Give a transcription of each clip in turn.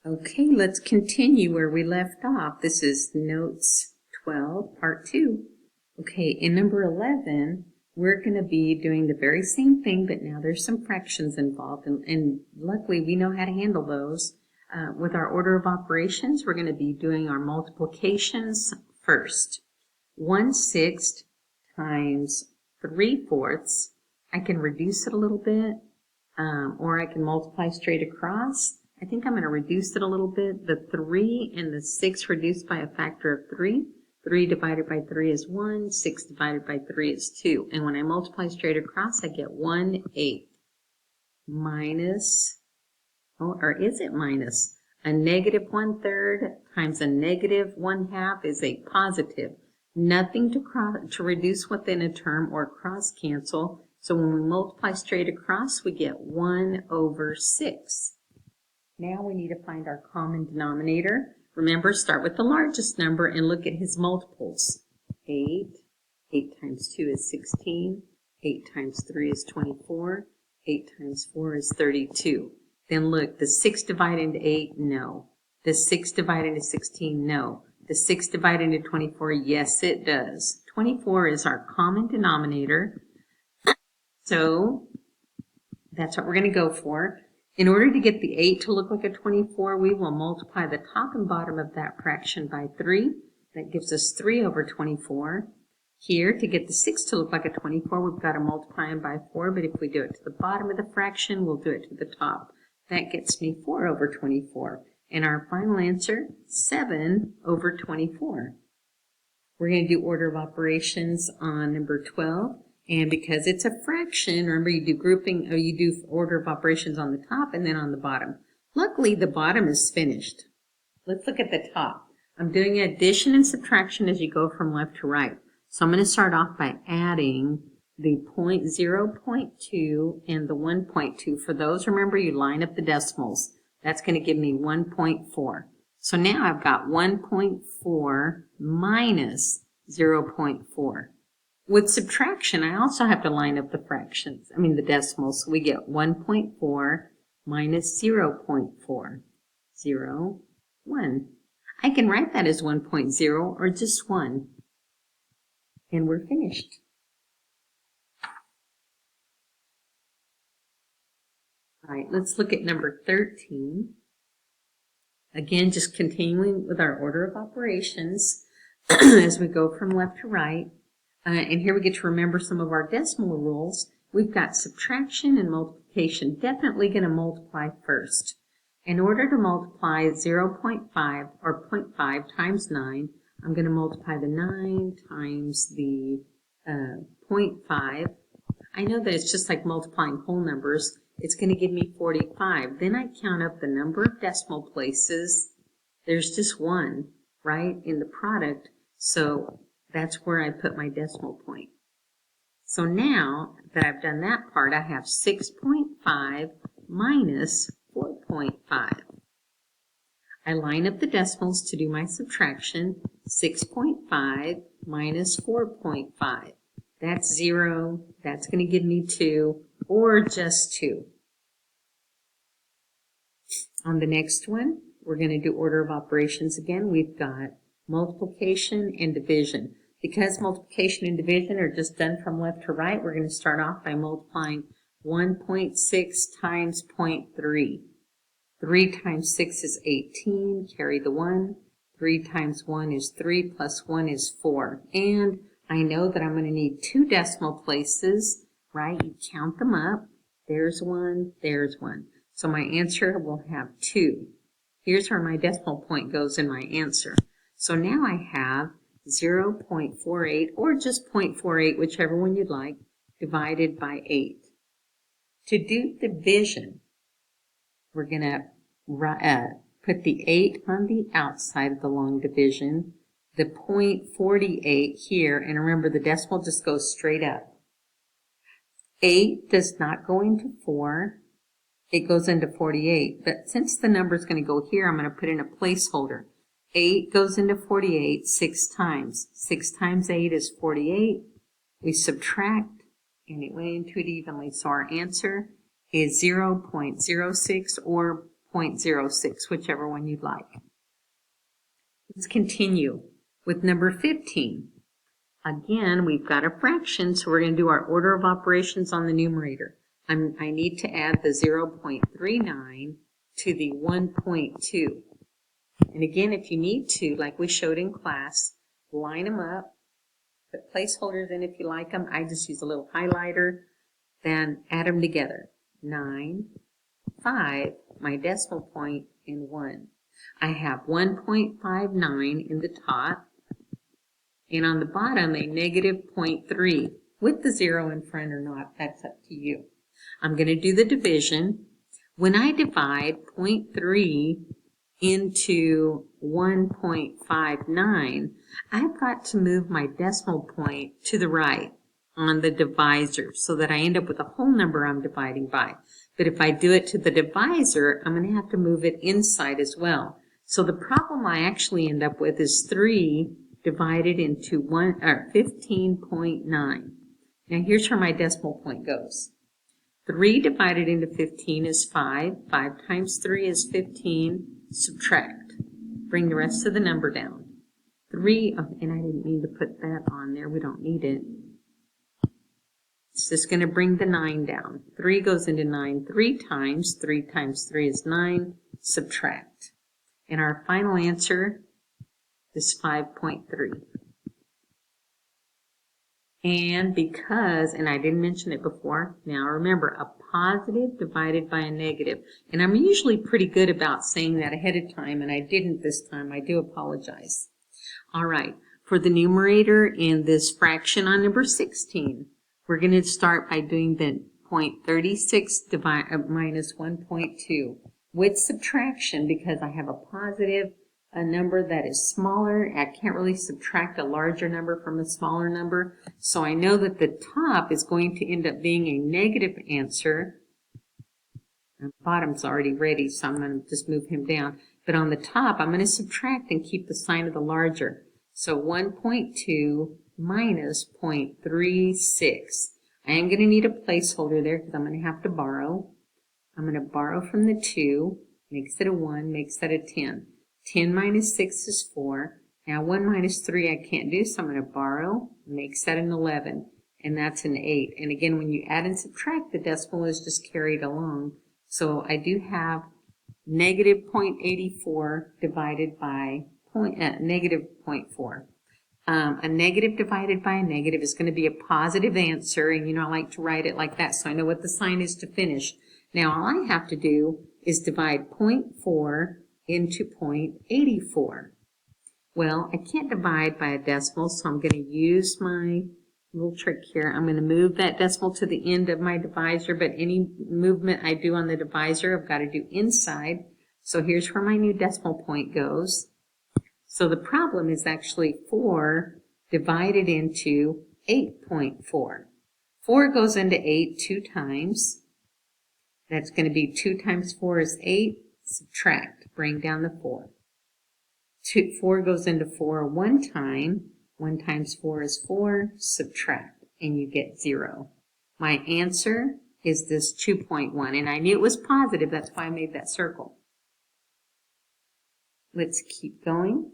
Okay, let's continue where we left off. This is Notes 12, Part 2. Okay, in number 11, we're going to be doing the very same thing, but now there's some fractions involved, and luckily we know how to handle those. With our order of operations, we're going to be doing our multiplications first. 1/6 times 3/4. I can reduce it a little bit, or I can multiply straight across. I think I'm going to reduce it a little bit. The 3 and the 6 reduced by a factor of 3. 3 divided by 3 is 1. 6 divided by 3 is 2. And when I multiply straight across, I get 1/8 minus, or is it minus? A negative 1/3 times a negative 1/2 is a positive. Nothing to reduce within a term or cross cancel. So when we multiply straight across, we get 1/6. Now we need to find our common denominator. Remember, start with the largest number and look at his multiples. 8. 8 times 2 is 16. 8 times 3 is 24. 8 times 4 is 32. Then look, does 6 divide into 8? No. Does 6 divide into 16? No. Does 6 divide into 24? Yes, it does. 24 is our common denominator. So that's what we're going to go for. In order to get the 8 to look like a 24, we will multiply the top and bottom of that fraction by 3. That gives us 3/24. Here, to get the 6 to look like a 24, we've got to multiply them by 4, but if we do it to the bottom of the fraction, we'll do it to the top. That gets me 4/24. And our final answer, 7/24. We're going to do order of operations on number 12. And because it's a fraction, remember you do grouping, or you do order of operations on the top and then on the bottom. Luckily, the bottom is finished. Let's look at the top. I'm doing addition and subtraction as you go from left to right. So I'm going to start off by adding the 0.2 and the 1.2. For those, remember you line up the decimals. That's going to give me 1.4. So now I've got 1.4 minus 0.4. With subtraction, I also have to line up the fractions, the decimals. So we get 1.4 minus 0.4, 0, 1. I can write that as 1.0 or just 1. And we're finished. All right, let's look at number 13. Again, just continuing with our order of operations as we go from left to right. And here we get to remember some of our decimal rules. We've got subtraction and multiplication. Definitely going to multiply first. In order to multiply 0.5 or 0.5 times 9, I'm going to multiply the 9 times the 0.5. I know that it's just like multiplying whole numbers. It's going to give me 45. Then I count up the number of decimal places. There's just one, right, in the product. So that's where I put my decimal point. So now that I've done that part, I have 6.5 minus 4.5. I line up the decimals to do my subtraction. 6.5 minus 4.5. That's 0. That's going to give me 2, or just 2. On the next one, we're going to do order of operations again. We've got multiplication and division. Because multiplication and division are just done from left to right, we're going to start off by multiplying 1.6 times 0.3. 3 times 6 is 18, carry the 1. 3 times 1 is 3, plus 1 is 4. And I know that I'm going to need 2 decimal places, right? You count them up. There's 1, there's 1. So my answer will have 2. Here's where my decimal point goes in my answer. So now I have 0.48, or just 0.48, whichever one you'd like, divided by 8. To do division, we're going to put the 8 on the outside of the long division, the 0.48 here, and remember the decimal just goes straight up. 8 does not go into 4, it goes into 48, but since the number is going to go here, I'm going to put in a placeholder. 8 goes into 48 6 times. 6 times 8 is 48. We subtract, and it went into it evenly. So our answer is 0.06 or 0.06, whichever one you'd like. Let's continue with number 15. Again, we've got a fraction, so we're going to do our order of operations on the numerator. I need to add the 0.39 to the 1.2. And again, if you need to, like we showed in class, line them up, put placeholders in if you like them. I just use a little highlighter, then add them together. 9, 5, my decimal point, and 1. I have 1.59 in the top, and on the bottom a negative 0.3 with the 0 in front or not. That's up to you. I'm going to do the division. When I divide 0.3 into 1.59, I've got to move my decimal point to the right on the divisor so that I end up with a whole number I'm dividing by. But if I do it to the divisor, I'm going to have to move it inside as well. So the problem I actually end up with is 3 divided into 15.9. Now here's where my decimal point goes. 3 divided into 15 is 5. 5 times 3 is 15. Subtract. Bring the rest of the number down. 3, and I didn't mean to put that on there. We don't need it. It's just going to bring the 9 down. 3 goes into 9 3 times. 3 times 3 is 9. Subtract. And our final answer is 5.3. And because, and I didn't mention it before, now remember, a positive divided by a negative. And I'm usually pretty good about saying that ahead of time, and I didn't this time. I do apologize. All right, for the numerator in this fraction on number 16, we're going to start by doing the 0.36 minus 1.2 with subtraction, because I have a positive, a number that is smaller. I can't really subtract a larger number from a smaller number. So I know that the top is going to end up being a negative answer. The bottom's already ready, so I'm going to just move him down. But on the top, I'm going to subtract and keep the sign of the larger. So 1.2 minus 0.36. I am going to need a placeholder there because I'm going to have to borrow. I'm going to borrow from the 2, makes it a 1, makes that a 10. 10 minus 6 is 4. Now 1 minus 3 I can't do, so I'm going to borrow, makes that an 11, and that's an 8. And again, when you add and subtract, the decimal is just carried along. So I do have negative 0.84 divided by negative 0.4. A negative divided by a negative is going to be a positive answer, and you know I like to write it like that so I know what the sign is to finish. Now all I have to do is divide 0.4 into 0.84. Well, I can't divide by a decimal, so I'm going to use my little trick here. I'm going to move that decimal to the end of my divisor, but any movement I do on the divisor, I've got to do inside. So here's where my new decimal point goes. So the problem is actually 4 divided into 8.4. 4 goes into 8 2 times. That's going to be 2 times 4 is 8. Subtract. Bring down the 4. 4 goes into 4 one time. 1 times 4 is 4. Subtract. And you get 0. My answer is this 2.1. And I knew it was positive. That's why I made that circle. Let's keep going.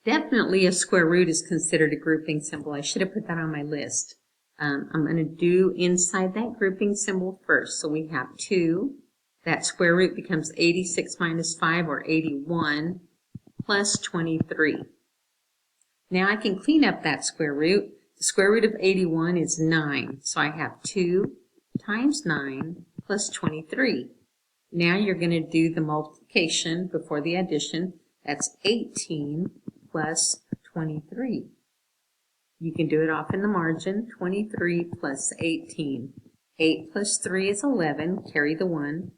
Definitely a square root is considered a grouping symbol. I should have put that on my list. I'm going to do inside that grouping symbol first. So we have 2. That square root becomes 86 minus 5, or 81, plus 23. Now I can clean up that square root. The square root of 81 is 9. So I have 2 times 9 plus 23. Now you're going to do the multiplication before the addition. That's 18 plus 23. You can do it off in the margin. 23 plus 18. 8 plus 3 is 11. Carry the 1.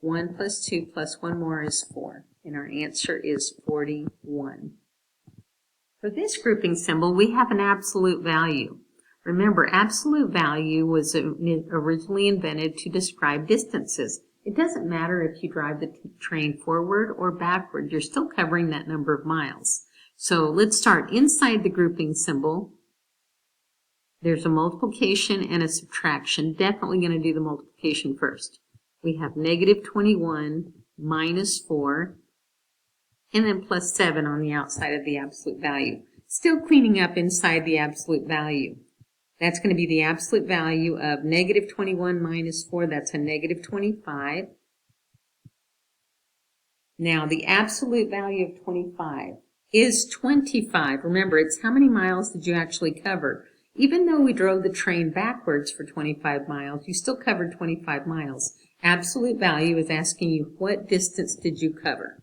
1 plus 2 plus 1 more is 4. And our answer is 41. For this grouping symbol, we have an absolute value. Remember, absolute value was originally invented to describe distances. It doesn't matter if you drive the train forward or backward. You're still covering that number of miles. So let's start inside the grouping symbol. There's a multiplication and a subtraction. Definitely going to do the multiplication first. we have negative 21 minus 4, and then plus 7 on the outside of the absolute value. Still cleaning up inside the absolute value. That's going to be the absolute value of negative 21 minus 4. That's a negative 25. Now, the absolute value of 25 is 25. Remember, it's how many miles did you actually cover. Even though we drove the train backwards for 25 miles, you still covered 25 miles. Absolute value is asking you what distance did you cover.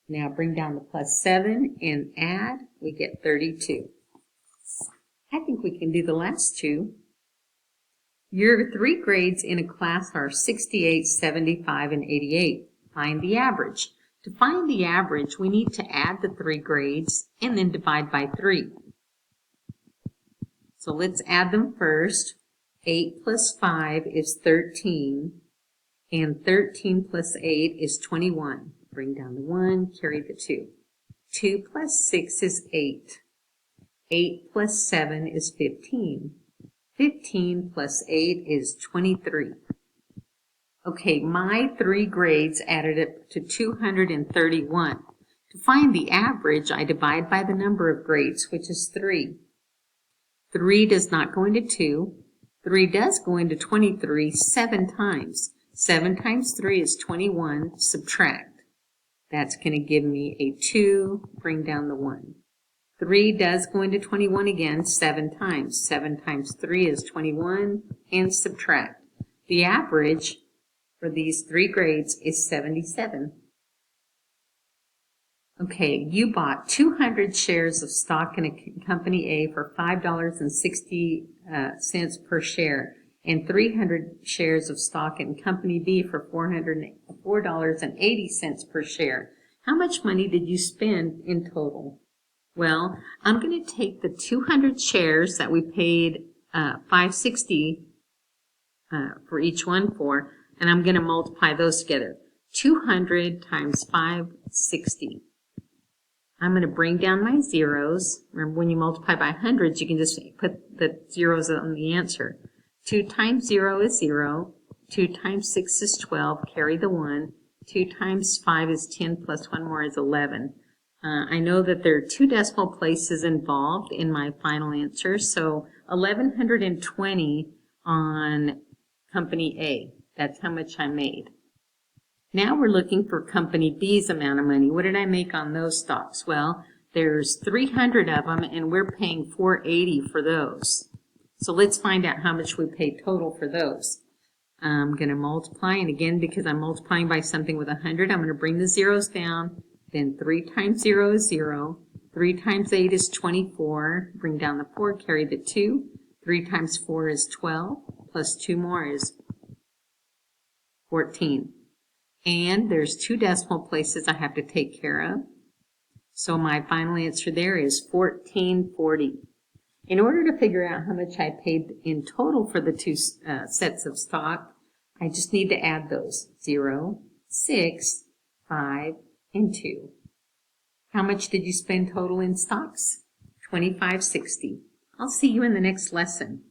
Now bring down the plus 7 and add, we get 32. I think we can do the last two. Your 3 grades in a class are 68, 75, and 88. Find the average. To find the average, we need to add the 3 grades and then divide by 3. So let's add them first. 8 plus 5 is 13, and 13 plus 8 is 21. Bring down the 1, carry the 2. 2 plus 6 is 8. 8 plus 7 is 15. 15 plus 8 is 23. Okay, my 3 grades added up to 231. To find the average, I divide by the number of grades, which is 3. 3 does not go into 2. 3 does go into 23 7 times. 7 times 3 is 21. Subtract. That's going to give me a 2. Bring down the 1. 3 does go into 21 again 7 times. 7 times 3 is 21. And subtract. The average for these 3 grades is 77. Okay, you bought 200 shares of stock in a company A for $5.60 per share and 300 shares of stock in company B for $4.80 per share. How much money did you spend in total? Well, I'm going to take the 200 shares that we paid $5.60 for each one for, and I'm going to multiply those together. 200 times 560. I'm going to bring down my zeros. Remember, when you multiply by hundreds, you can just put the zeros on the answer. 2 times 0 is 0. 2 times 6 is 12. Carry the 1. 2 times 5 is 10 plus 1 more is 11. I know that there are 2 decimal places involved in my final answer, so 1,120 on company A. That's how much I made. Now we're looking for company B's amount of money. What did I make on those stocks? Well, there's 300 of them, and we're paying $4.80 for those. So let's find out how much we paid total for those. I'm going to multiply, and again, because I'm multiplying by something with 100, I'm going to bring the zeros down. Then 3 times 0 is 0. 3 times 8 is 24. Bring down the 4, carry the 2. 3 times 4 is 12, plus 2 more is 14. And there's 2 decimal places I have to take care of. So my final answer there is $14.40. In order to figure out how much I paid in total for the 2 sets of stock, I just need to add those. 0, 6, 5, and 2. How much did you spend total in stocks? $25.60. I'll see you in the next lesson.